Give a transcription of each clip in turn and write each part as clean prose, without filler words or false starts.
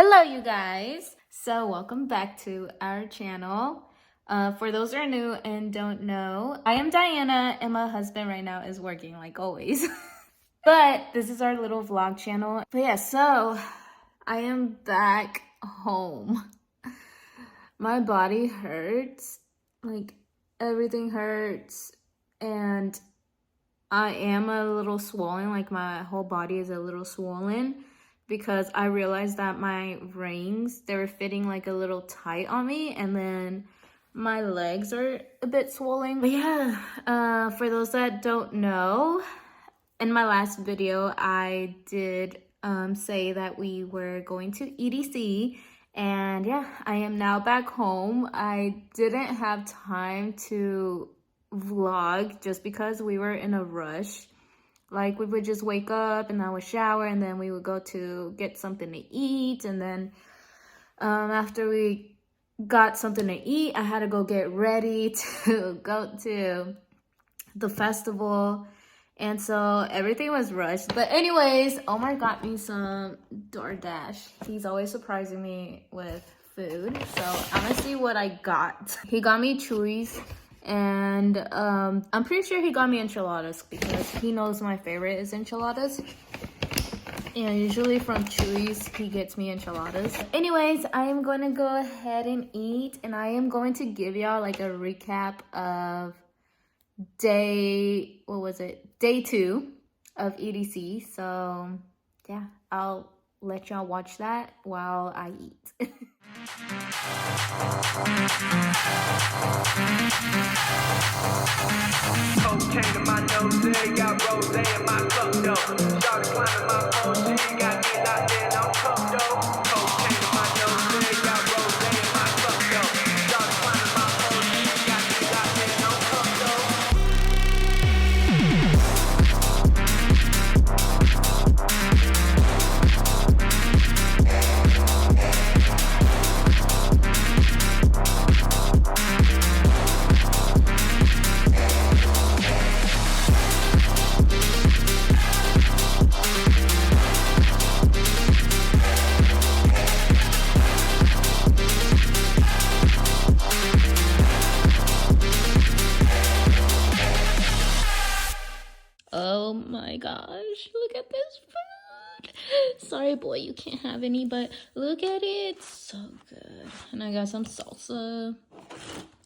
Hello you guys, so welcome back to our channel. For those who are new and don't know, I am Diana and my husband right now is working like always. But this is our little vlog channel. But yeah, so I am back home. My body hurts, like everything hurts, and I am a little swollen, like my whole body is a little swollen because I realized that my rings, they were fitting like a little tight on me, and then my legs are a bit swollen. But yeah, for those that don't know, in my last video, I did say that we were going to EDC, and yeah, I am now back home. I didn't have time to vlog just because we were in a rush. Like, we would just wake up and I would shower and then we would go to get something to eat, and then after we got something to eat, I had to go get ready to go to the festival, and so everything was rushed. But anyways, Omar got me some DoorDash. He's always surprising me with food, so I'm gonna see what I got. He got me chewies, and I'm pretty sure he got me enchiladas because he knows my favorite is enchiladas. And usually from Chewy's, he gets me enchiladas. Anyways, I am going to go ahead and eat, and I am going to give y'all like a recap of day 2 of EDC. So yeah, I'll let y'all watch that while I eat. Cocaine in my nose, got rose in my cup though. Started climbing my phone, she got me locked in on cup though. Cocaine in my nose, got rose in my cup though. Started climbing my phone, she got me locked in on cup though. Oh my gosh, look at this food. Sorry boy, you can't have any, but look at it. It's so good. And I got some salsa.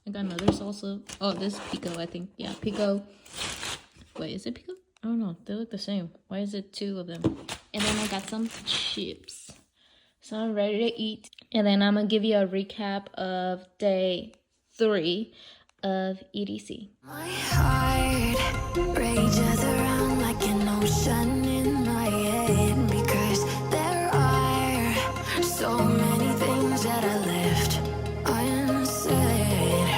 I got another salsa. Oh, this is pico, I think. Yeah, pico. Wait, is it pico? I don't know. They look the same. Why is it 2 of them? And then I got some chips. So I'm ready to eat. And then I'm going to give you a recap of day 3 of EDC. My heart rages around like an ocean in my head, because there are so many things that I left unsaid.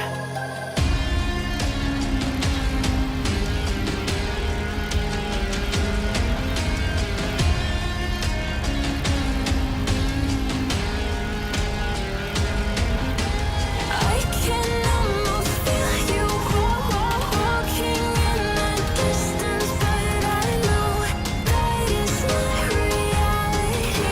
I can almost feel you walking in the distance, but I know that it's not reality.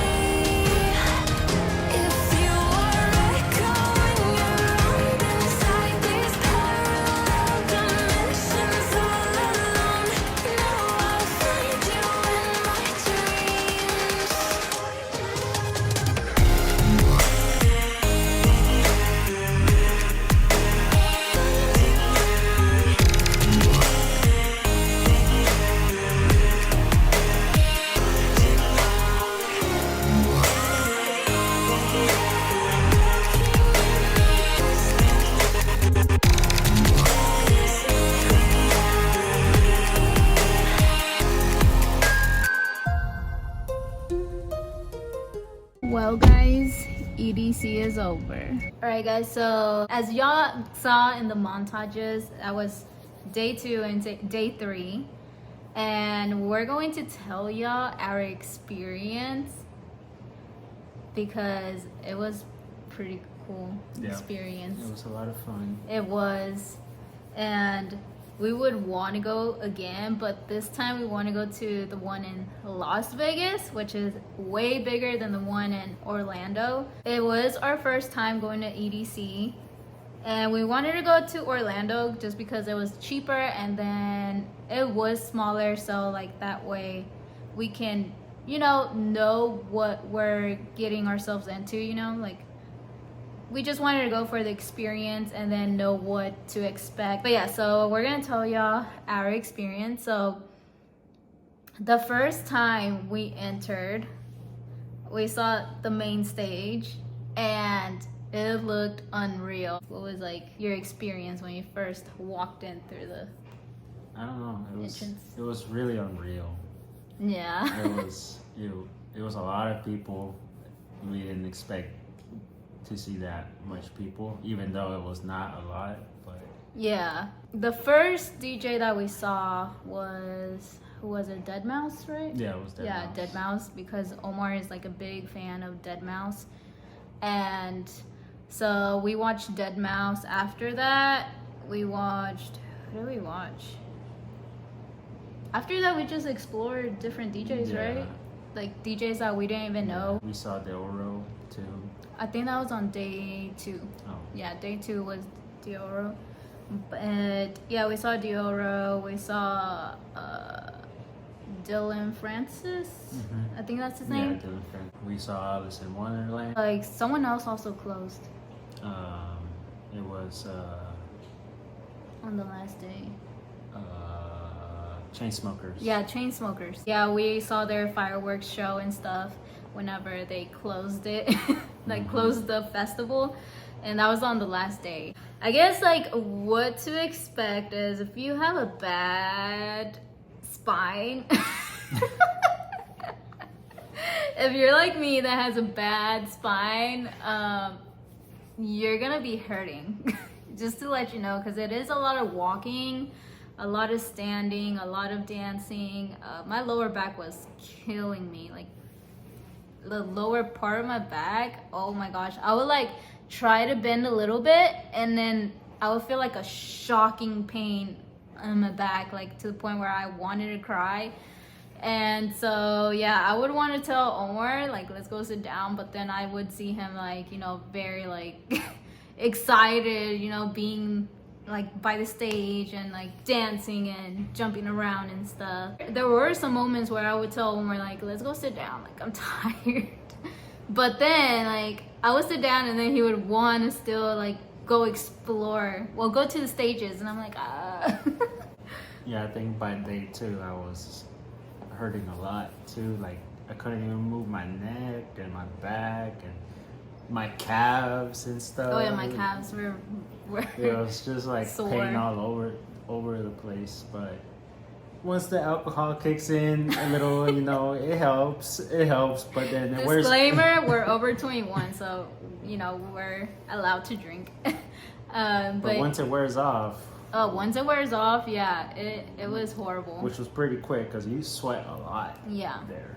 If you are echoing around inside these parallel dimensions all alone, now I'll find you in my dreams. Well guys, EDC is over. Alright guys, so as y'all saw in the montages, that was day 2 and day 3. And we're going to tell y'all our experience because it was pretty cool experience. It was a lot of fun. It was. And we would want to go again, but this time we want to go to the one in Las Vegas, which is way bigger than the one in Orlando. It was our first time going to EDC, and we wanted to go to Orlando just because it was cheaper, and then it was smaller, so like that way we can, you know what we're getting ourselves into, like we just wanted to go for the experience and then know what to expect. But yeah, so we're gonna tell y'all our experience. So the first time we entered, we saw the main stage and it looked unreal. What was like your experience when you first walked in through the I don't know. entrance? It was really unreal. Yeah. It was a lot of people. We didn't expect to see that much people, even though it was not a lot. But Yeah. The first DJ that we saw was, who was it? Deadmau5, right? yeah, it was dead. Yeah, Deadmau5, because Omar is like a big fan of Deadmau5. And so we watched Deadmau5. After that, we watched, who did we watch? After that, we just explored different DJs, Yeah. right? Like DJs that we didn't even know. We saw Deoro too. I think that was on day 2. Oh, Yeah, day 2 was Dioro. But yeah, we saw Dioro. We saw Dylan Francis. Mhm. I think that's his yeah, name. Dylan Frank. We saw Alice in Wonderland. Like someone else also closed It was on the last day. Chainsmokers. Yeah, Chainsmokers. Yeah, we saw their fireworks show and stuff whenever they closed it, like closed the festival, and that was on the last day. I guess like what to expect is if you have a bad spine, if you're like me that has a bad spine, you're gonna be hurting. Just to let you know, because it is a lot of walking, a lot of standing, a lot of dancing. My lower back was killing me. Like the lower part of my back, oh my gosh. I would like try to bend a little bit and then I would feel like a shocking pain in my back, like to the point where I wanted to cry. And so yeah, I would want to tell Omar like, let's go sit down, but then I would see him like, very like excited, being like by the stage and like dancing and jumping around and stuff. There were some moments where I would tell Omar like, let's go sit down, like I'm tired. But then like I would sit down and then he would want to still like go explore, well, go to the stages, and I'm like, ah. Yeah, I think by day 2 I was hurting a lot too. Like I couldn't even move my neck and my back and my calves and stuff. Oh yeah, my calves were It was just like sore. pain all over the place. But once the alcohol kicks in a little, it helps. But then it wears. Disclaimer: we're over 21, so we're allowed to drink. But once it wears off. Oh, once it wears off, yeah, it was horrible. Which was pretty quick because you sweat a lot. Yeah. There.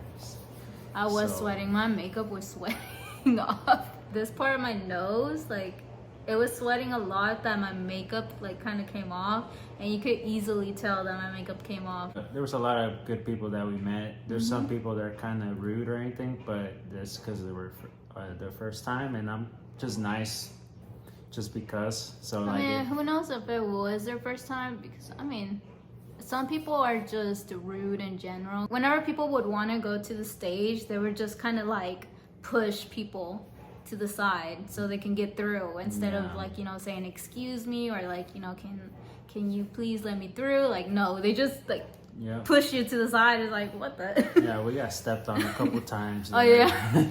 I was So- sweating. My makeup was sweating off. This part of my nose, like, it was sweating a lot that my makeup, like, kind of came off. And you could easily tell that my makeup came off. There was a lot of good people that we met. There's some people that are kind of rude or anything, but that's because they were their first time, and I'm just nice just because. So I mean, who knows if it was their first time? Because, I mean, some people are just rude in general. Whenever people would want to go to the stage, they would just kind of, like, push people to the side so they can get through instead of like saying excuse me or like can you please let me through. Like no, they just like push you to the side. It's like what the Yeah, we got stepped on a couple times. Oh yeah.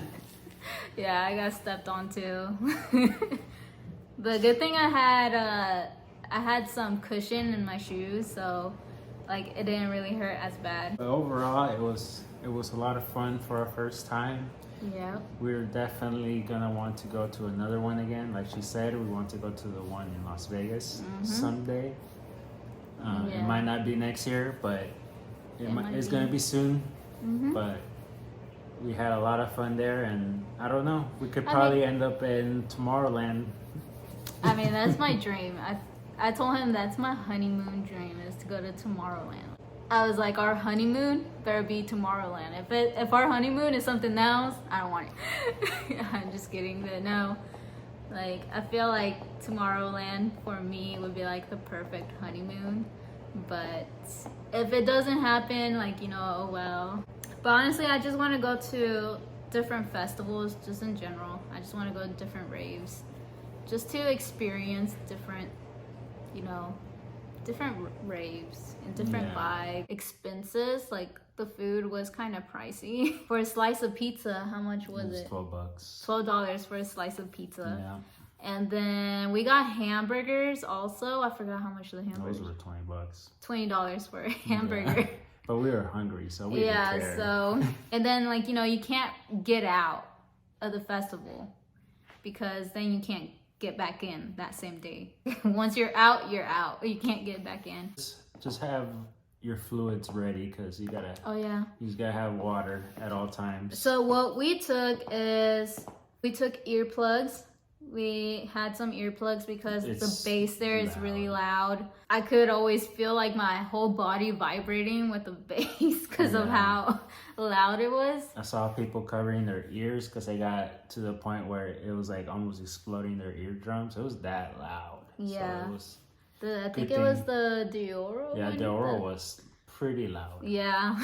Yeah, I got stepped on too. The good thing I had some cushion in my shoes, so like it didn't really hurt as bad. But overall it was a lot of fun for our first time. Yeah. We're definitely gonna want to go to another one again. Like she said, we want to go to the one in Las Vegas someday. It might not be next year, but it's gonna be soon. But we had a lot of fun there, and I don't know, we could probably end up in Tomorrowland. I mean, that's my dream. I told him that's my honeymoon dream, is to go to Tomorrowland. I was like, our honeymoon better be Tomorrowland. If our honeymoon is something else, I don't want it. I'm just kidding, but no. Like, I feel like Tomorrowland for me would be like the perfect honeymoon. But if it doesn't happen, like, you know, oh well. But honestly, I just want to go to different festivals, just in general. I just want to go to different raves, just to experience different, you know, different raves and different vibe. Expenses, like the food was kind of pricey. For a slice of pizza, how much was it? $12. $12 for a slice of pizza. Yeah. And then we got hamburgers also. I forgot how much the hamburgers. Those were $20. $20 for a hamburger. Yeah. But we were hungry, so we didn't care. So and then, like, you know, you can't get out of the festival because then you can't get back in that same day. Once you're out, you're out. You can't get back in. Just have your fluids ready, because you gotta. Oh yeah. You just gotta have water at all times. So what we took is we took earplugs. We had some earplugs because the bass there is really loud. I could always feel like my whole body vibrating with the bass because of how loud it was. I saw people covering their ears because they got to the point where it was like almost exploding their eardrums. It was that loud. Yeah. So it was I think it was the Dioro. Yeah, Dioro was pretty loud. Yeah.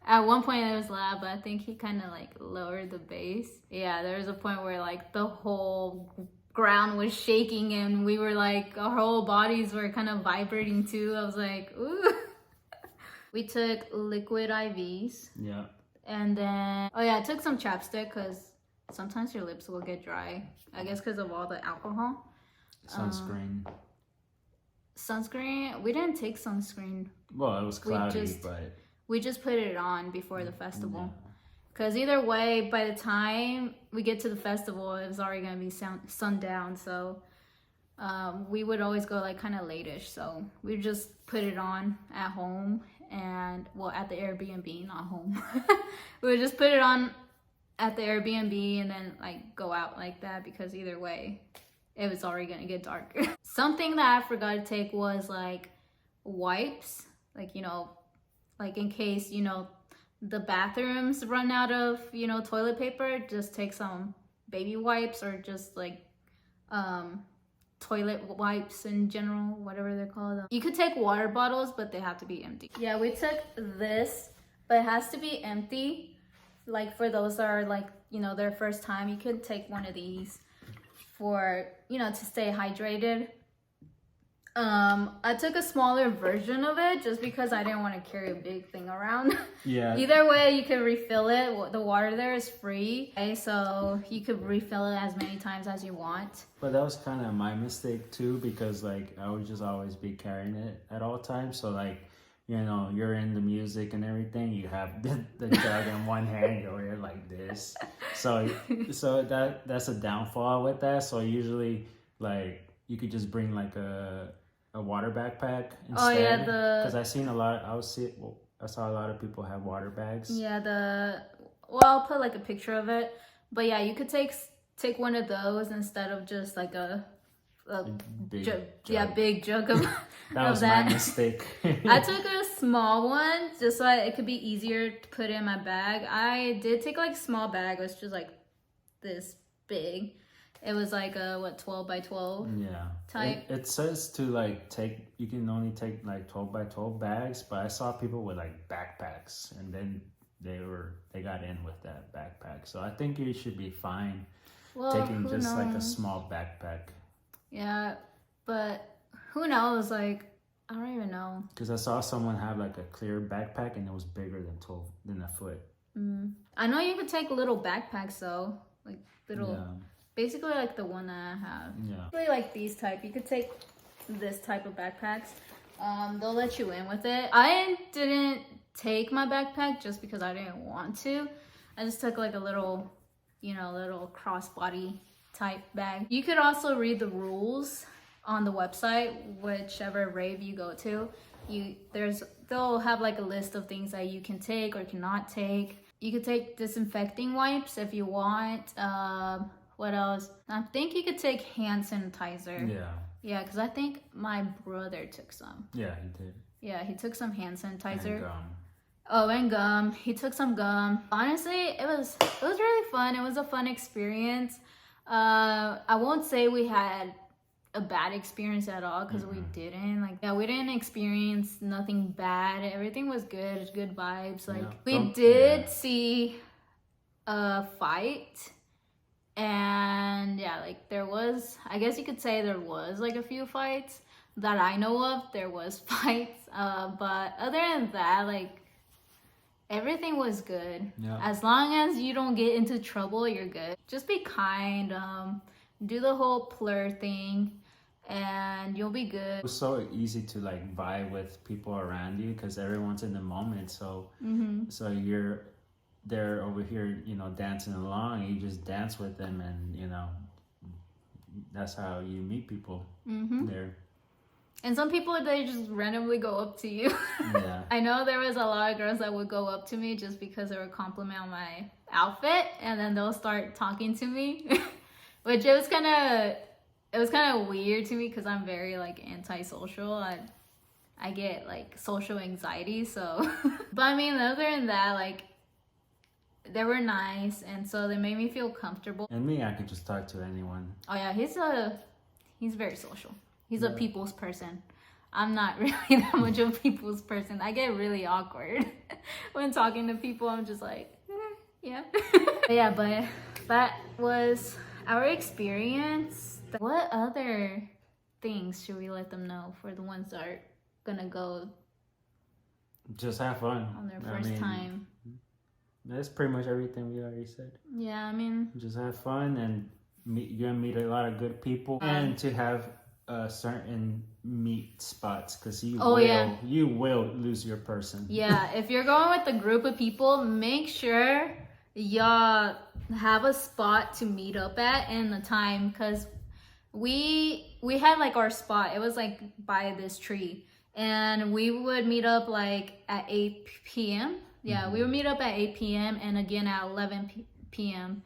At one point it was loud, but I think he kind of like lowered the bass. Yeah, there was a point where like the whole ground was shaking and we were like, our whole bodies were kind of vibrating too. I was like, ooh. We took liquid IVs. Yeah. And then, oh yeah, I took some chapstick because sometimes your lips will get dry. I guess because of all the alcohol. Sunscreen, we didn't take sunscreen. Well, it was cloudy, but we just put it on before the festival. Because either way, by the time we get to the festival, it was already going to be sundown. So we would always go like kind of late-ish. So we just put it on at home and, well, at the Airbnb, not home. We would just put it on at the Airbnb and then like go out like that, because either way, it was already going to get dark. Something that I forgot to take was like wipes. Like, you know, like in case, you know, the bathrooms run out of, you know, toilet paper, just take some baby wipes or just like toilet wipes in general, whatever they're called. You could take water bottles, but they have to be empty. Yeah, we took this, but it has to be empty. Like for those that are like, you know, their first time, you could take one of these for, you know, to stay hydrated. I took a smaller version of it just because I didn't want to carry a big thing around. Yeah. Either way, you can refill it. The water there is free, okay? So you could refill it as many times as you want. But that was kind of my mistake too, because like I would just always be carrying it at all times. So like, you know, you're in the music and everything, you have the jug in one hand, you're like this. So that's a downfall with that. So usually like you could just bring like a water backpack instead. Oh yeah, because I saw a lot of people have water bags. Yeah, I'll put like a picture of it. But yeah, you could take one of those instead of just like a big jug. Big jug of that was my mistake. I took a small one just so it could be easier to put in my bag. I did take like a small bag. It was just like this big. It was like a 12 by 12 type. It says to like you can only take like 12 by 12 bags, but I saw people with like backpacks, and then they got in with that backpack. So I think you should be fine taking just like a small backpack. Yeah, but who knows? Like, I don't even know. Because I saw someone have like a clear backpack and it was bigger than a foot. I know you could take little backpacks though, like little. Yeah. Basically like the one that I have. Yeah. Really like these type. You could take this type of backpacks. They'll let you in with it. I didn't take my backpack just because I didn't want to. I just took like a little, you know, little crossbody type bag. You could also read the rules on the website, whichever rave you go to. They'll have like a list of things that you can take or cannot take. You could take disinfecting wipes if you want. What else? I think you could take hand sanitizer. Yeah, because I think my brother took some. Yeah, he did. Yeah, he took some hand sanitizer. And gum. Oh, and gum. He took some gum. Honestly, it was really fun. It was a fun experience. I won't say we had a bad experience at all, because we didn't. Like, yeah, we didn't experience nothing bad. Everything was good. Good vibes. Like, we did see a fight. And yeah, like, there was, I guess you could say there was like a few fights that I know of. There was fights. But other than that, like, everything was good. Yeah. As long as you don't get into trouble, you're good. Just be kind. Do the whole plur thing, and you'll be good. It was so easy to like vibe with people around you because everyone's in the moment. So so they're over here, you know, dancing along. And you just dance with them, and you know, that's how you meet people there. And some people, they just randomly go up to you. Yeah. I know there was a lot of girls that would go up to me just because they would compliment on my outfit, and then they'll start talking to me, which it was kind of weird to me because I'm very like antisocial. I get like social anxiety, so. But I mean, other than that, like, they were nice, and so they made me feel comfortable. And me, I could just talk to anyone. Oh yeah, he's very social. He's a people's person. I'm not really that much of a people's person. I get really awkward when talking to people. I'm just like, yeah. Yeah, but that was our experience. What other things should we let them know for the ones that are gonna go? Just have fun On their first time. That's pretty much everything we already said. Yeah, I mean, just have fun, and you're gonna meet a lot of good people, and to have certain meet spots, because you will lose your person. Yeah, if you're going with a group of people, make sure y'all have a spot to meet up at and the time, because we had like our spot. It was like by this tree, and we would meet up like at 8 p.m. Yeah, we would meet up at 8 p.m. and again at 11 p.m.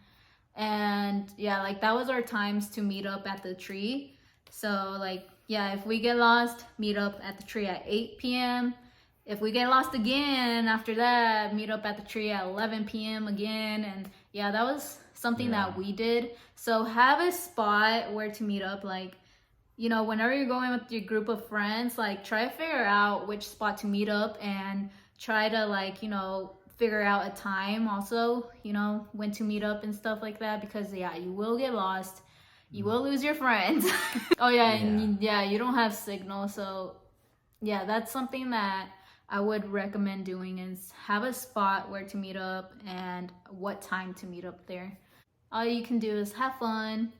And yeah, like, that was our times to meet up at the tree. So like, yeah, if we get lost, meet up at the tree at 8 p.m. If we get lost again after that, meet up at the tree at 11 p.m. again. And yeah, that was something that we did. So have a spot where to meet up. Like, you know, whenever you're going with your group of friends, like, try to figure out which spot to meet up, and try to, like, you know, figure out a time also, you know, when to meet up and stuff like that, because yeah, you will get lost. You will lose your friends. Oh yeah, and you don't have signal. So yeah, that's something that I would recommend doing, is have a spot where to meet up and what time to meet up there. All you can do is have fun.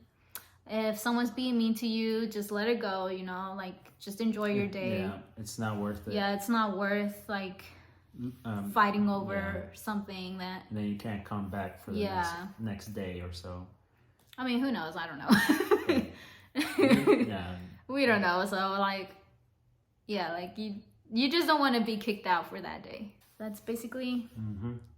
If someone's being mean to you, just let it go, you know, like, just enjoy your day. Yeah, it's not worth it. Yeah, it's not worth like fighting over something that. And then you can't come back for the next day or so. I mean, who knows? I don't know. Yeah. We don't know. So like, yeah, like, you just don't want to be kicked out for that day. That's basically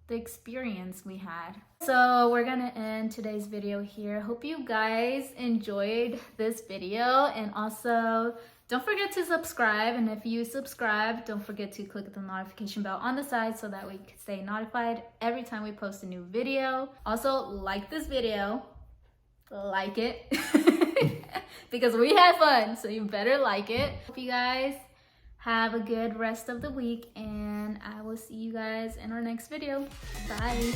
the experience we had. So we're gonna end today's video here. Hope you guys enjoyed this video, and also don't forget to subscribe. And if you subscribe, don't forget to click the notification bell on the side so that we can stay notified every time we post a new video. Also, like this video. Like it. Because we had fun, so you better like it. Hope you guys have a good rest of the week, and I will see you guys in our next video. Bye.